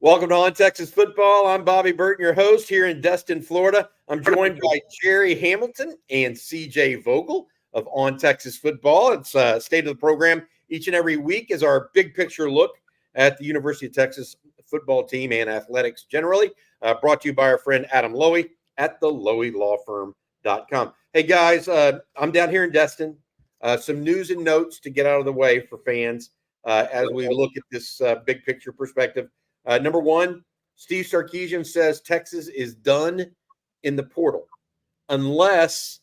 Welcome to On Texas Football. I'm Bobby Burton, your host here in Destin, Florida. I'm joined by Gerry Hamilton and CJ Vogel of On Texas Football. It's state of the program each and every week is our big picture look at the University of Texas football team and athletics generally. Brought to you by our friend Adam Lowy at theloweylawfirm.com. Hey guys, I'm down here in Destin. Some news and notes to get out of the way for fans as we look at this big picture perspective. Number one, Steve Sarkisian says Texas is done in the portal unless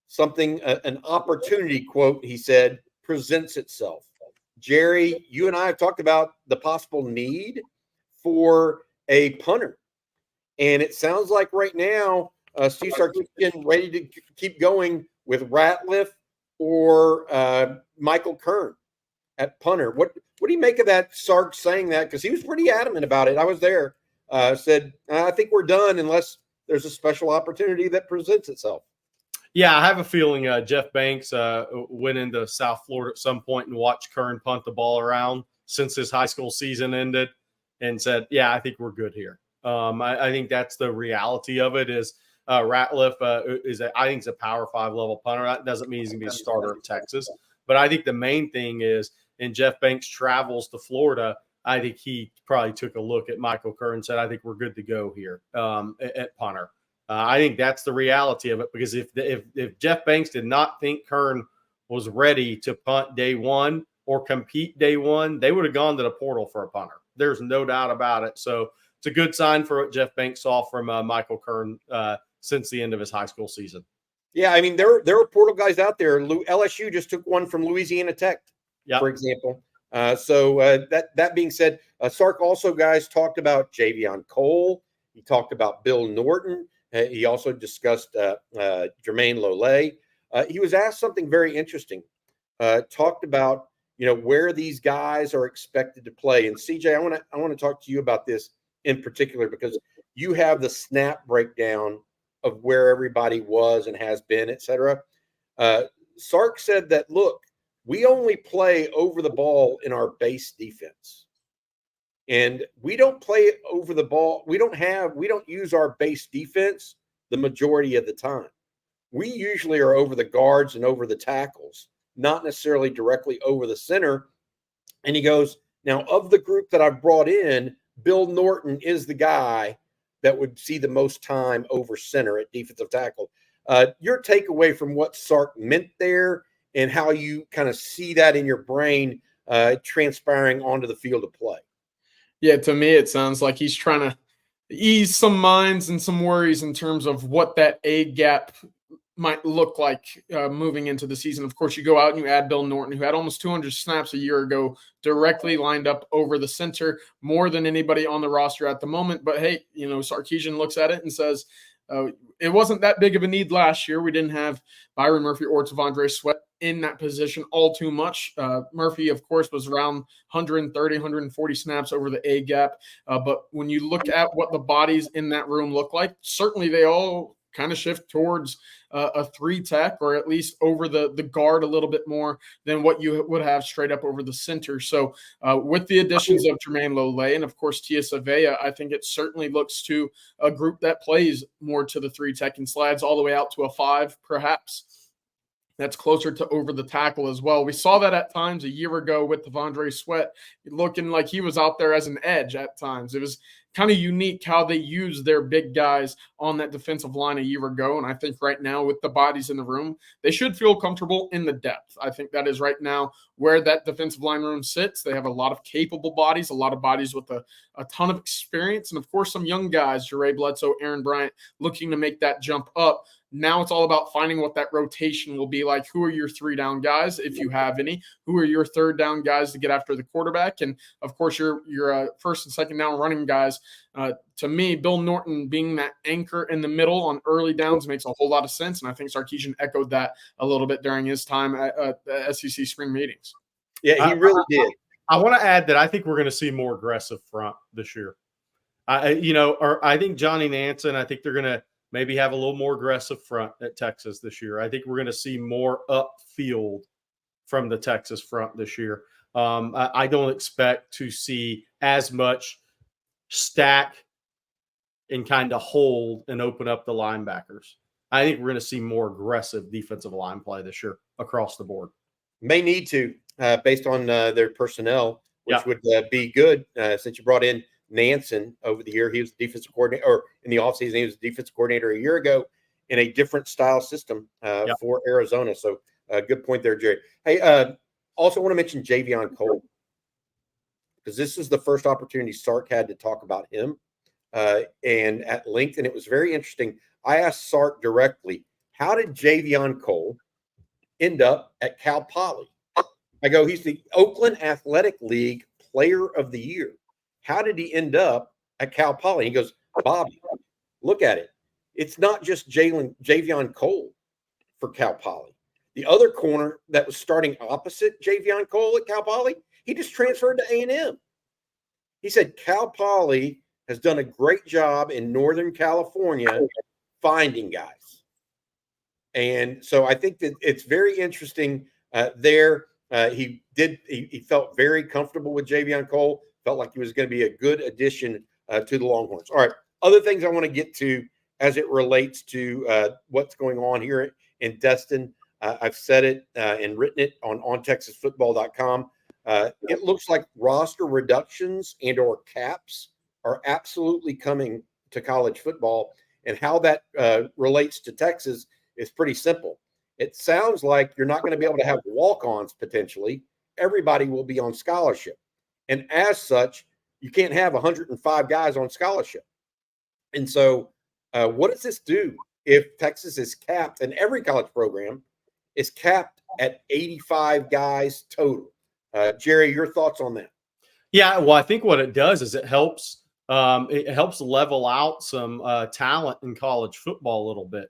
something, an opportunity, quote, he said, presents itself. Gerry, you and I have talked about the possible need for a punter. And it sounds like right now, Steve Sarkisian ready to keep going with Ratliff or Michael Kern at punter. What do you make of that, Sark saying that? Because he was pretty adamant about it. I was there. Said, I think we're done unless there's a special opportunity that presents itself. Yeah, I have a feeling Jeff Banks went into South Florida at some point and watched Kern punt the ball around since his high school season ended and said, yeah, I think we're good here. I think that's the reality of it is Ratliff I think he's a Power 5 level punter. That doesn't mean he's going to be a starter at Texas. But I think the main thing is, in Jeff Banks' travels to Florida, I think he probably took a look at Michael Kern and said, I think we're good to go here at punter. I think that's the reality of it, because if Jeff Banks did not think Kern was ready to punt day one or compete day one, they would have gone to the portal for a punter. There's no doubt about it. So it's a good sign for what Jeff Banks saw from Michael Kern since the end of his high school season. Yeah, I mean, there are portal guys out there. LSU just took one from Louisiana Tech, for example. That being said, Sark also, guys, talked about Javion Cole. He talked about Bill Norton. He also discussed Jermaine Lole. He was asked something very interesting. Talked about where these guys are expected to play. And CJ, I want to talk to you about this in particular because you have the snap breakdown of where everybody was and has been, et cetera. Sark said that, look, we only play over the ball in our base defense. And we don't play over the ball. We don't use our base defense the majority of the time. We usually are over the guards and over the tackles, not necessarily directly over the center. And he goes, now, of the group that I've brought in, Bill Norton is the guy that would see the most time over center at defensive tackle. Your takeaway from what Sark meant there and how you kind of see that in your brain transpiring onto the field of play. Yeah, to me, it sounds like he's trying to ease some minds and some worries in terms of what that A gap might look like moving into the season. Of course, you go out and you add Bill Norton, who had almost 200 snaps a year ago, directly lined up over the center, more than anybody on the roster at the moment. But hey, Sarkisian looks at it and says, it wasn't that big of a need last year. We didn't have Byron Murphy or T'Vondre Sweat in that position all too much. Murphy, of course, was around 130, 140 snaps over the A gap. But when you look at what the bodies in that room look like, certainly they all kind of shift towards a 3-tech, or at least over the guard a little bit more than what you would have straight up over the center. So with the additions of Jermaine Lole and, of course, Tia Savea, I think it certainly looks to a group that plays more to the 3-tech and slides all the way out to a 5, perhaps. That's closer to over the tackle as well. We saw that at times a year ago with T'Vondre Sweat, looking like he was out there as an edge at times. It was kind of unique how they used their big guys on that defensive line a year ago. And I think right now with the bodies in the room, they should feel comfortable in the depth. I think that is right now where that defensive line room sits. They have a lot of capable bodies, a lot of bodies with a ton of experience. And of course, some young guys, Jeray Bledsoe, Aaron Bryant, looking to make that jump up. Now it's all about finding what that rotation will be like. Who are your 3-down guys, if you have any? Who are your 3rd-down guys to get after the quarterback? And, of course, your 1st and 2nd-down running guys. To me, Bill Norton being that anchor in the middle on early downs makes a whole lot of sense, and I think Sarkisian echoed that a little bit during his time at the SEC spring meetings. Yeah, he really did. I want to add that I think we're going to see more aggressive front this year. I think Johnny Nansen, I think they're going to maybe have a little more aggressive front at Texas this year. I think we're going to see more upfield from the Texas front this year. I don't expect to see as much stack and kind of hold and open up the linebackers. I think we're going to see more aggressive defensive line play this year across the board. May need to, based on their personnel, which would be good since you brought in Nansen over the year. He was the defensive coordinator, or in the offseason, he was the defensive coordinator a year ago in a different style system for Arizona. So good point there, Gerry. Hey, also want to mention Javion Cole, because this is the first opportunity Sark had to talk about him and at length, and it was very interesting. I asked Sark directly, how did Javion Cole end up at Cal Poly? I go, he's the Oakland Athletic League Player of the Year. How did he end up at Cal Poly? He goes, Bobby, look at it. It's not just Javion Cole for Cal Poly. The other corner that was starting opposite Javion Cole at Cal Poly, he just transferred to A&M. He said Cal Poly has done a great job in Northern California finding guys. And so I think that it's very interesting there. He felt very comfortable with Javion Cole, felt like he was going to be a good addition to the Longhorns. All right, other things I want to get to as it relates to what's going on here in Destin. I've said it and written it on ontexasfootball.com. It looks like roster reductions and or caps are absolutely coming to college football, and how that relates to Texas is pretty simple. It sounds like you're not going to be able to have walk-ons potentially. Everybody will be on scholarship. And as such, you can't have 105 guys on scholarship. And so what does this do if Texas is capped, and every college program is capped at 85 guys total? Gerry, your thoughts on that? Yeah, well, I think what it does is it helps level out some talent in college football a little bit.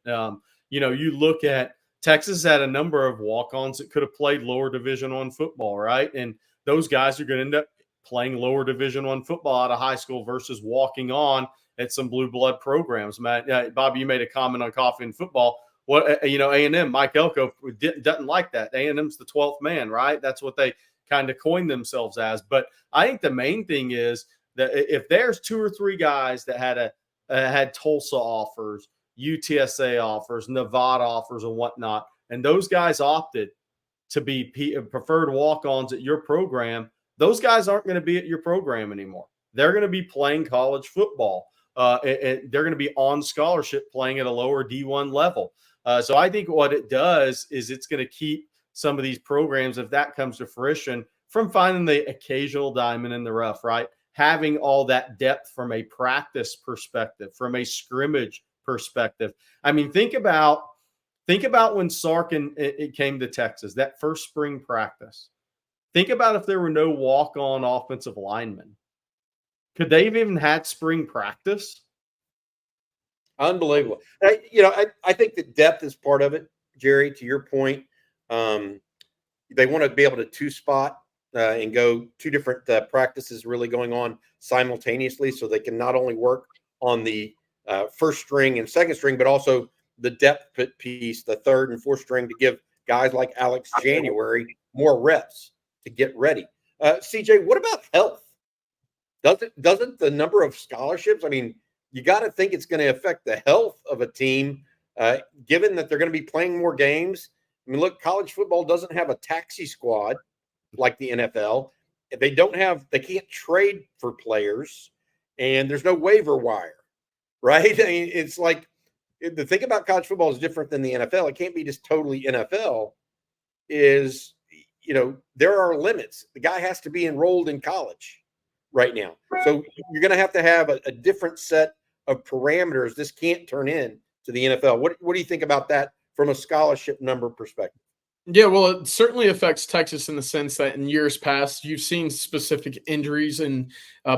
You look at Texas had a number of walk-ons that could have played lower Division I football, right? And those guys are going to end up playing lower Division I football out of high school versus walking on at some blue blood programs. Matt, Bobby, you made a comment on coffee and football. What A&M, Mike Elko doesn't like that. A&M's the 12th man, right? That's what they kind of coined themselves as. But I think the main thing is that if there's 2 or 3 guys that had Tulsa offers, UTSA offers, Nevada offers, and whatnot, and those guys opted to be preferred walk-ons at your program, those guys aren't going to be at your program anymore. They're going to be playing college football. And they're going to be on scholarship playing at a lower D1 level. So I think what it does is it's going to keep some of these programs, if that comes to fruition, from finding the occasional diamond in the rough, right? Having all that depth from a practice perspective, from a scrimmage perspective. I mean, think about when Sark it came to Texas, that first spring practice. Think about if there were no walk-on offensive linemen. Could they have even had spring practice? Unbelievable. I think that depth is part of it, Gerry, to your point. They want to be able to two-spot and go 2 different practices really going on simultaneously, so they can not only work on the first string and second string, but also the depth piece, the third and fourth string, to give guys like Alex January more reps to get ready. CJ, what about health? Doesn't the number of scholarships, I mean, you got to think it's going to affect the health of a team, given that they're going to be playing more games. I mean, look, college football doesn't have a taxi squad like the NFL. They can't trade for players, and there's no waiver wire, right? I mean, it's like the thing about college football is different than the NFL. It can't be just totally NFL. There are limits. The guy has to be enrolled in college right now. So you're going to have a different set of parameters. This can't turn in to the NFL. What do you think about that from a scholarship number perspective? Yeah, well, it certainly affects Texas in the sense that in years past, you've seen specific injuries and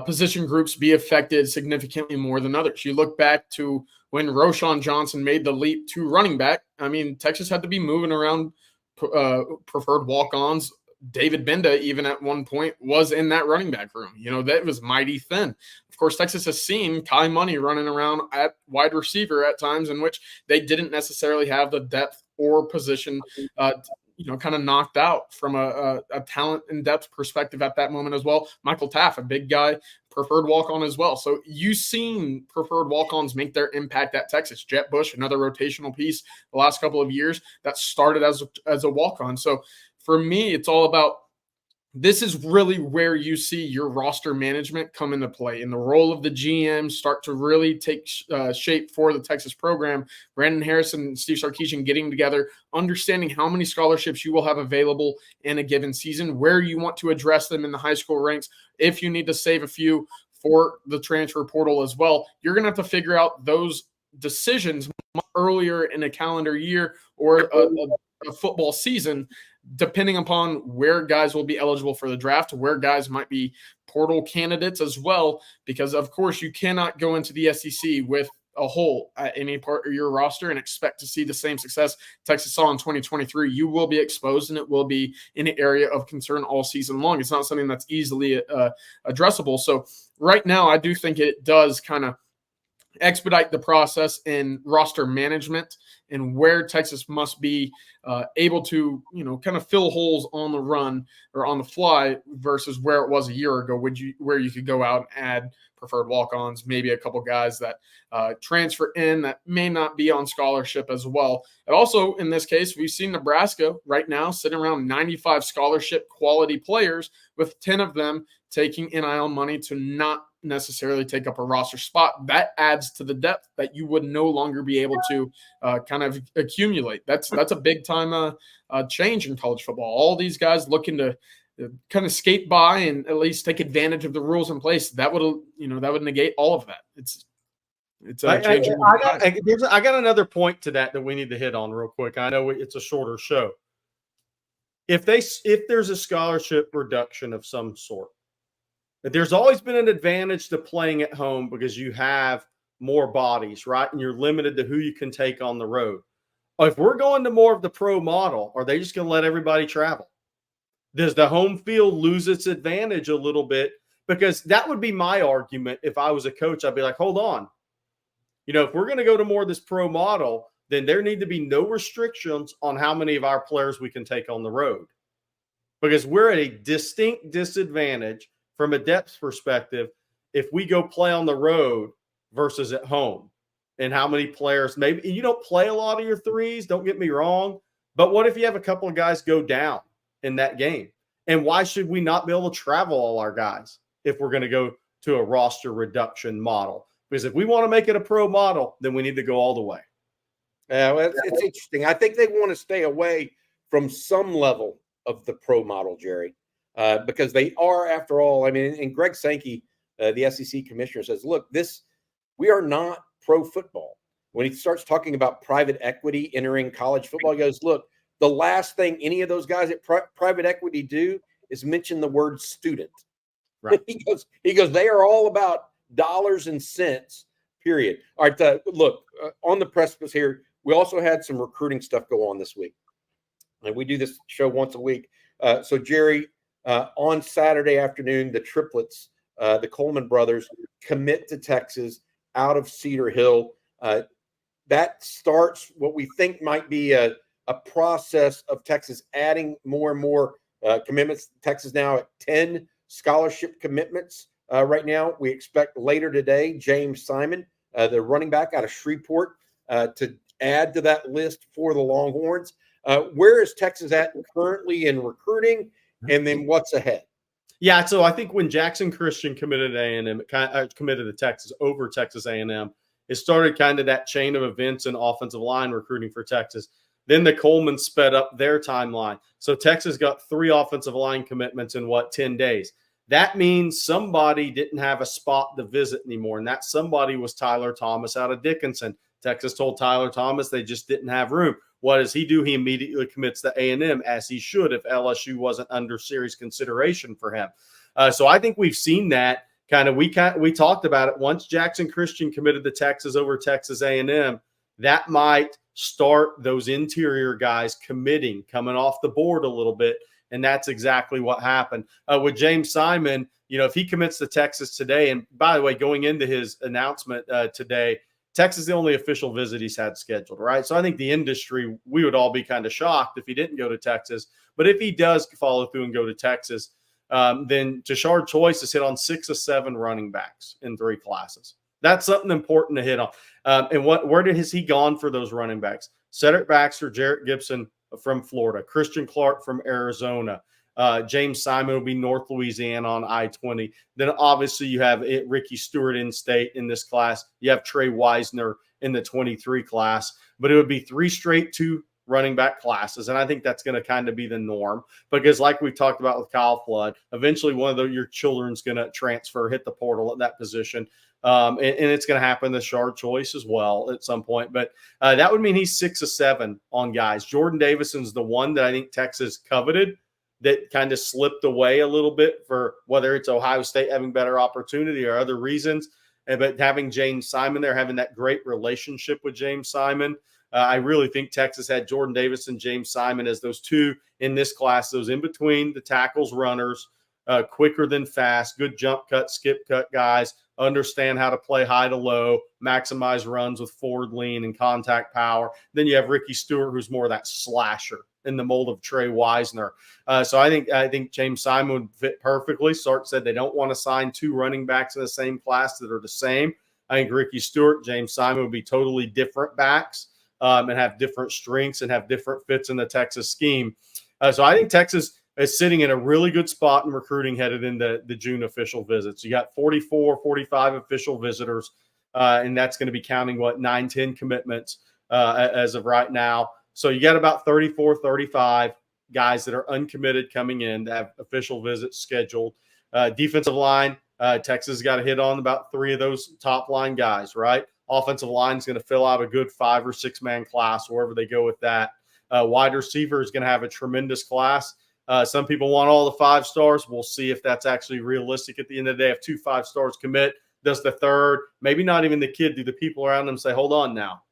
position groups be affected significantly more than others. You look back to when Roschon Johnson made the leap to running back. I mean, Texas had to be moving around preferred walk-ons. David Benda, even at one point, was in that running back room. That was mighty thin. Of course, Texas has seen Kai Money running around at wide receiver at times in which they didn't necessarily have the depth or position, kind of knocked out from a talent and depth perspective at that moment as well. Michael Taff, a big guy, preferred walk-on as well. So you've seen preferred walk-ons make their impact at Texas. Jet Bush, another rotational piece the last couple of years that started as a walk-on. So for me, it's all about, this is really where you see your roster management come into play, and the role of the GM start to really take shape for the Texas program. Brandon Harrison and Steve Sarkisian getting together, understanding how many scholarships you will have available in a given season, where you want to address them in the high school ranks. If you need to save a few for the transfer portal as well, you're going to have to figure out those decisions much earlier in a calendar year or a football season, depending upon where guys will be eligible for the draft, where guys might be portal candidates as well, because of course you cannot go into the SEC with a hole at any part of your roster and expect to see the same success Texas saw in 2023. You will be exposed, and it will be an area of concern all season long. It's not something that's easily addressable. So right now, I do think it does kind of expedite the process in roster management and where Texas must be able to, kind of fill holes on the run or on the fly versus where it was a year ago, where you could go out and add preferred walk-ons, maybe a couple guys that transfer in that may not be on scholarship as well. And also, in this case, we've seen Nebraska right now sitting around 95 scholarship quality players, with 10 of them taking NIL money to not necessarily take up a roster spot. That adds to the depth that you would no longer be able to kind of accumulate. That's a big time change in college football. All these guys looking to kind of skate by and at least take advantage of the rules in place. That would negate all of that. It's changing. I got another point to that we need to hit on real quick. I know it's a shorter show. If there's a scholarship reduction of some sort, there's always been an advantage to playing at home because you have more bodies, right? And you're limited to who you can take on the road. If we're going to more of the pro model, are they just going to let everybody travel? Does the home field lose its advantage a little bit? Because that would be my argument if I was a coach. I'd be like, hold on. If we're going to go to more of this pro model, then there need to be no restrictions on how many of our players we can take on the road. Because we're at a distinct disadvantage from a depth perspective if we go play on the road versus at home. And how many players, maybe you don't play a lot of your threes, don't get me wrong, but what if you have a couple of guys go down in that game? And why should we not be able to travel all our guys if we're going to go to a roster reduction model? Because if we want to make it a pro model, then we need to go all the way. It's interesting. I think they want to stay away from some level of the pro model, Gerry. Because they are, after all, and Greg Sankey, the SEC commissioner, says, look, we are not pro football. When he starts talking about private equity entering college football, he goes, look, the last thing any of those guys at private equity do is mention the word student. Right. He goes, they are all about dollars and cents, period. All right, look, on the precipice here, we also had some recruiting stuff go on this week. And we do this show once a week. So, Gerry, on Saturday afternoon, the triplets, the Coleman brothers, commit to Texas out of Cedar Hill. That starts what we think might be a process of Texas adding more and more commitments. Texas now at 10 scholarship commitments right now. We expect later today, James Simon, the running back out of Shreveport, to add to that list for the Longhorns. Where is Texas at currently in recruiting? And then what's ahead? Yeah, so I think when Jackson Christian committed to A&M, committed to Texas over Texas A&M, it started kind of that chain of events and offensive line recruiting for Texas. Then the Coleman sped up their timeline. So Texas got 3 offensive line commitments in 10 days. That means somebody didn't have a spot to visit anymore, and that somebody was Tyler Thomas out of Dickinson. Texas told Tyler Thomas they just didn't have room. What does he do? He immediately commits to A&M, as he should if LSU wasn't under serious consideration for him. So I think we've seen that we talked about it. Once Jackson Christian committed to Texas over Texas A&M, that might start those interior guys committing, coming off the board a little bit, and that's exactly what happened. With James Simon, if he commits to Texas today, and by the way, going into his announcement today, Texas is the only official visit he's had scheduled, right? So I think the industry, we would all be kind of shocked if he didn't go to Texas. But if he does follow through and go to Texas, then Tashard Choice has hit on 6 of 7 running backs in 3 classes. That's something important to hit on. And where has he gone for those running backs? Cedric Baxter, Jarrett Gibson from Florida, Christian Clark from Arizona, James Simon will be North Louisiana on I-20. Then obviously you have Ricky Stewart in state in this class. You have Trey Wisner in the 23 class, but it would be 3 straight 2 running back classes. And I think that's going to kind of be the norm because like we talked about with Kyle Flood, eventually one of your children's going to transfer, hit the portal at that position. And it's going to happen to Shard Choice as well at some point. But that would mean he's 6 of 7 on guys. Jordan Davison's the one that I think Texas coveted that kind of slipped away a little bit for whether it's Ohio State having better opportunity or other reasons. But having James Simon there, having that great relationship with James Simon, I really think Texas had Jordan Davis and James Simon as those 2 in this class, those in between the tackles, runners, quicker than fast, good jump cut, skip cut guys, understand how to play high to low, maximize runs with forward lean and contact power. Then you have Ricky Stewart, who's more of that slasher in the mold of Trey Wisner. So I think James Simon would fit perfectly. Sark said they don't want to sign 2 running backs in the same class that are the same. I think Ricky Stewart, James Simon would be totally different backs and have different strengths and have different fits in the Texas scheme. So I think Texas is sitting in a really good spot in recruiting headed into the June official visits. You got 44, 45 official visitors, and that's going to be counting, 9, 10 commitments as of right now. So you got about 34, 35 guys that are uncommitted coming in to have official visits scheduled. Defensive line, Texas got to hit on about 3 of those top line guys, right? Offensive line is going to fill out a good 5 or 6 man class, wherever they go with that. Wide receiver is going to have a tremendous class. Some people want all the 5 stars. We'll see if that's actually realistic at the end of the day. If 2 5 stars commit, does the third, maybe not even the kid, do the people around them say, hold on now,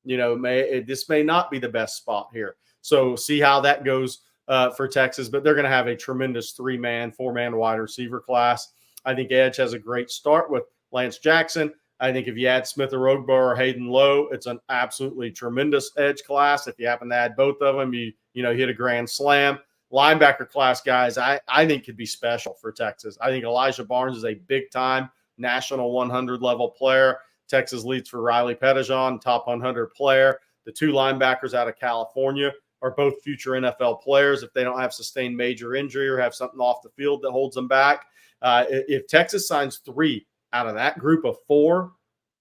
this may not be the best spot here. So see how that goes for Texas, but they're going to have a tremendous 3-man, 4-man wide receiver class. I think Edge has a great start with Lance Jackson. I think if you add Smith Orogba or Hayden Lowe, it's an absolutely tremendous edge class. If you happen to add both of them, you hit a grand slam. Linebacker class guys, I think could be special for Texas. I think Elijah Barnes is a big-time national 100 level player. Texas leads for Riley Pettijohn, top 100 player. The 2 linebackers out of California are both future NFL players if they don't have sustained major injury or have something off the field that holds them back. If Texas signs 3 out of that group of 4,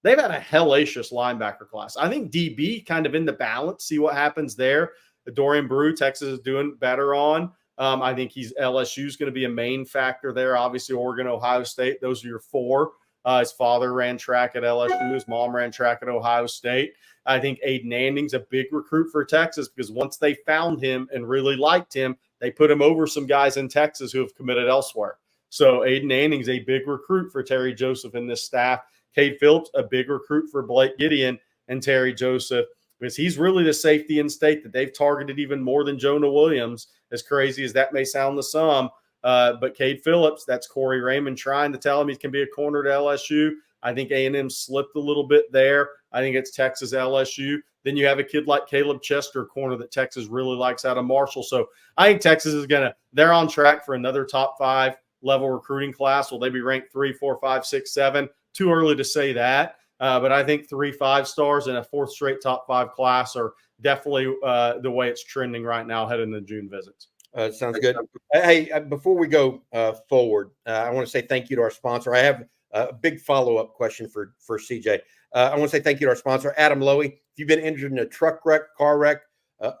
they've had a hellacious linebacker class. I think DB kind of in the balance, see what happens there. Dorian Brew, Texas is doing better on. I think LSU is going to be a main factor there. Obviously, Oregon, Ohio State, those are your 4. His father ran track at LSU. His mom ran track at Ohio State. I think Aiden Anding's a big recruit for Texas because once they found him and really liked him, they put him over some guys in Texas who have committed elsewhere. So Aiden Anding's a big recruit for Terry Joseph and this staff. Cade Phillips, a big recruit for Blake Gideon and Terry Joseph, because he's really the safety in state that they've targeted even more than Jonah Williams, as crazy as that may sound to some. But Cade Phillips, that's Corey Raymond trying to tell him he can be a corner to LSU. I think A&M slipped a little bit there. I think it's Texas LSU. Then you have a kid like Caleb Chester, corner that Texas really likes out of Marshall. So I think Texas is they're on track for another top 5 level recruiting class. Will they be ranked 3, 4, 5, 6, 7? Too early to say that. But I think 3 5 stars and a 4th straight top 5 class are definitely the way it's trending right now heading into June visits. Sounds good. Hey, before we go forward, I want to say thank you to our sponsor. I have a big follow-up question for CJ. I want to say thank you to our sponsor, Adam Lowy. If you've been injured in a truck wreck, car wreck,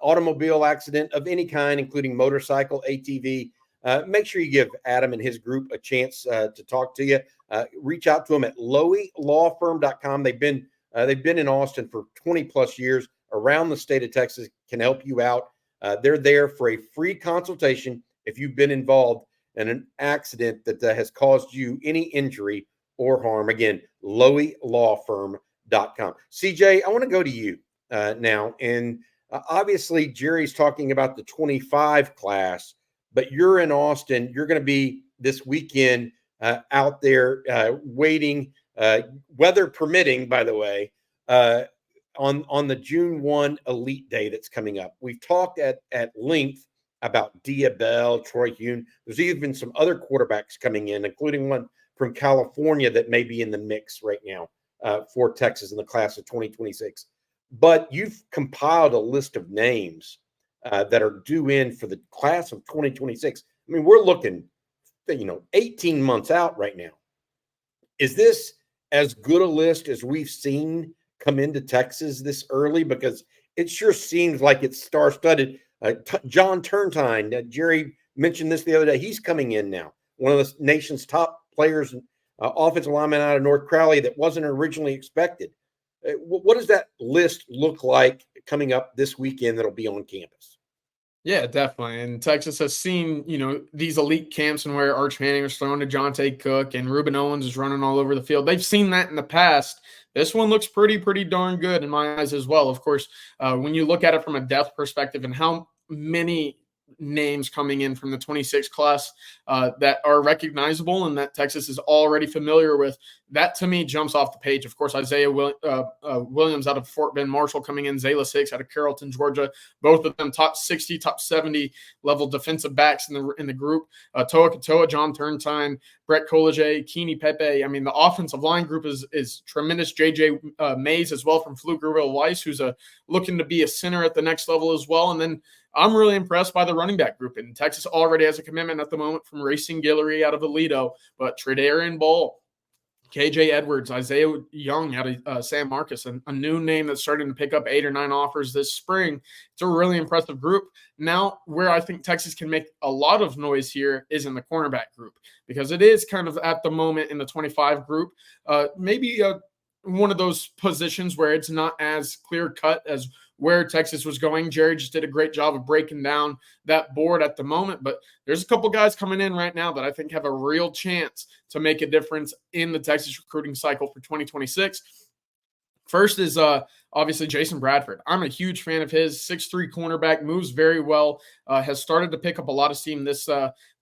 automobile accident of any kind, including motorcycle, ATV, make sure you give Adam and his group a chance to talk to you. Reach out to them at loweylawfirm.com. They've been in Austin for 20 plus years, around the state of Texas, can help you out. They're there for a free consultation if you've been involved in an accident that has caused you any injury or harm. Again, loweylawfirm.com. CJ, I want to go to you now. And obviously, Gerry's talking about the 25 class, but you're in Austin. You're going to be this weekend out there waiting, weather permitting, by the way, on the June 1 Elite Day that's coming up. We've talked at length about Diabell, Troy Hune. There's even some other quarterbacks coming in, including one from California that may be in the mix right now for Texas in the class of 2026. But you've compiled a list of names that are due in for the class of 2026. I mean, we're looking, 18 months out right now. Is this as good a list as we've seen come into Texas this early? Because it sure seems like it's star-studded. John Turntine, Gerry mentioned this the other day. He's coming in now, one of the nation's top players, offensive lineman out of North Crowley that wasn't originally expected. What does that list look like coming up this weekend that'll be on campus? Yeah, definitely. And Texas has seen, these elite camps and where Arch Manning was throwing to Jonte Cook and Ruben Owens is running all over the field. They've seen that in the past. This one looks pretty darn good in my eyes as well. Of course, when you look at it from a depth perspective and how many names coming in from the 26 class that are recognizable and that Texas is already familiar with, that to me jumps off the page. Of course, Isaiah Williams out of Fort Bend Marshall coming in, Zayla Hicks out of Carrollton, Georgia, both of them top 60, top 70 level defensive backs in the group. Toa Katoa, John Turntine, Brett Collegier, Keeney Pepe. I mean, the offensive line group is tremendous. JJ Mays as well from Pflugerville Weiss, who's looking to be a center at the next level as well. And then I'm really impressed by the running back group. And Texas already has a commitment at the moment from Racing Guillory out of Aledo, but Tredarian Ball, KJ Edwards, Isaiah Young out of San Marcos, a new name that's starting to pick up 8 or 9 offers this spring. It's a really impressive group. Now, where I think Texas can make a lot of noise here is in the cornerback group, because it is kind of at the moment in the 25 group, maybe one of those positions where it's not as clear cut as where Texas was going. Gerry just did a great job of breaking down that board at the moment, but there's a couple guys coming in right now that I think have a real chance to make a difference in the Texas recruiting cycle for 2026. First is obviously Jason Bradford. I'm a huge fan of his. 6'3" cornerback, moves very well, has started to pick up a lot of steam this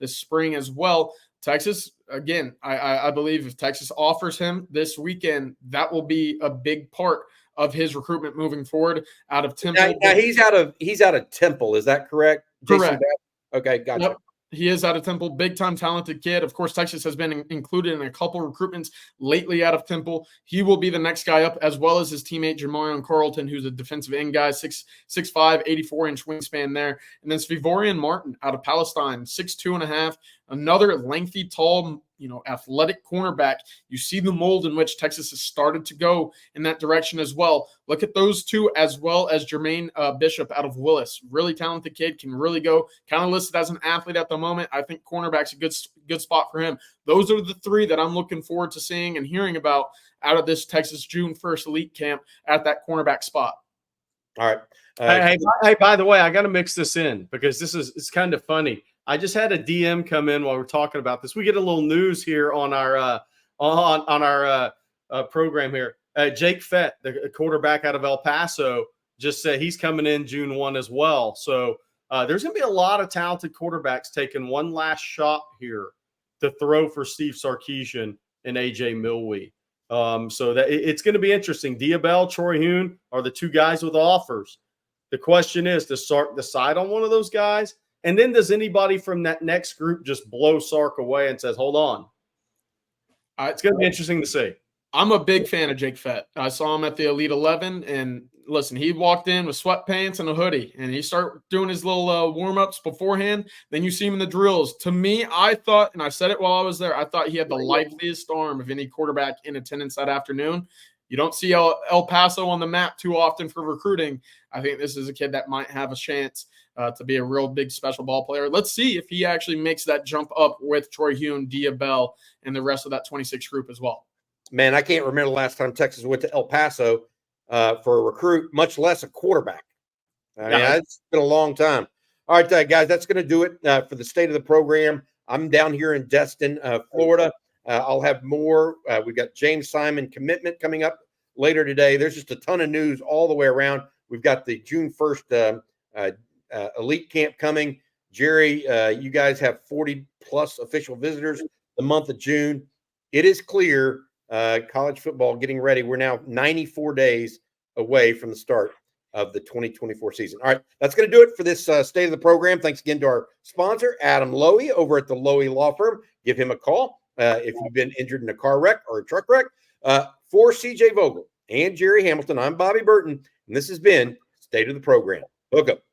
spring as well. Texas, again, I believe if Texas offers him this weekend, that will be a big part of his recruitment moving forward out of Temple. Now he's out of Temple. Is that correct? Correct. Okay, gotcha. Yep. He is out of Temple, big-time talented kid. Of course, Texas has been included in a couple recruitments lately out of Temple. He will be the next guy up, as well as his teammate Jamarion Carlton, who's a defensive end guy, 6'5", 84-inch wingspan there. And then Svivorian Martin out of Palestine, 6'2.5", another lengthy, tall, athletic cornerback. You see the mold in which Texas has started to go in that direction as well. Look at those two, as well as Jermaine Bishop out of Willis. Really talented kid, can really go. Kind of listed as an athlete at the moment. I think cornerback's a good spot for him. Those are the 3 that I'm looking forward to seeing and hearing about out of this Texas June 1st elite camp at that cornerback spot. All right. Hey, by the way, I got to mix this in because it's kind of funny. I just had a DM come in while we're talking about this. We get a little news here on our program here. Jake Fett, the quarterback out of El Paso, just said he's coming in June 1 as well. So there's going to be a lot of talented quarterbacks taking one last shot here to throw for Steve Sarkisian and AJ Milwee. So that it's going to be interesting. Diabell, Troy Hune are the 2 guys with offers. The question is, does Sark decide on one of those guys? And then does anybody from that next group just blow Sark away and says, hold on? It's going to be interesting to see. I'm a big fan of Jake Fett. I saw him at the Elite 11, and listen, he walked in with sweatpants and a hoodie, and he started doing his little warm-ups beforehand. Then you see him in the drills. To me, I thought, and I said it while I was there, I thought he had the liveliest arm of any quarterback in attendance that afternoon. You don't see El Paso on the map too often for recruiting. I think this is a kid that might have a chance to be a real big special ball player. Let's see if he actually makes that jump up with Troy Hune, Diabell, and the rest of that 26 group as well. Man, I can't remember the last time Texas went to El Paso for a recruit, much less a quarterback. It's been a long time. All right, guys, that's going to do it for the state of the program. I'm down here in Destin, Florida. I'll have more. We've got James Simon commitment coming up later today. There's just a ton of news all the way around. We've got the June 1st elite camp coming. Gerry, you guys have 40-plus official visitors the month of June. It is clear college football getting ready. We're now 94 days away from the start of the 2024 season. All right, that's going to do it for this state of the program. Thanks again to our sponsor, Adam Lowy, over at the Lowy Law Firm. Give him a call if you've been injured in a car wreck or a truck wreck. For CJ Vogel and Gerry Hamilton, I'm Bobby Burton, and this has been State of the Program. Hook up.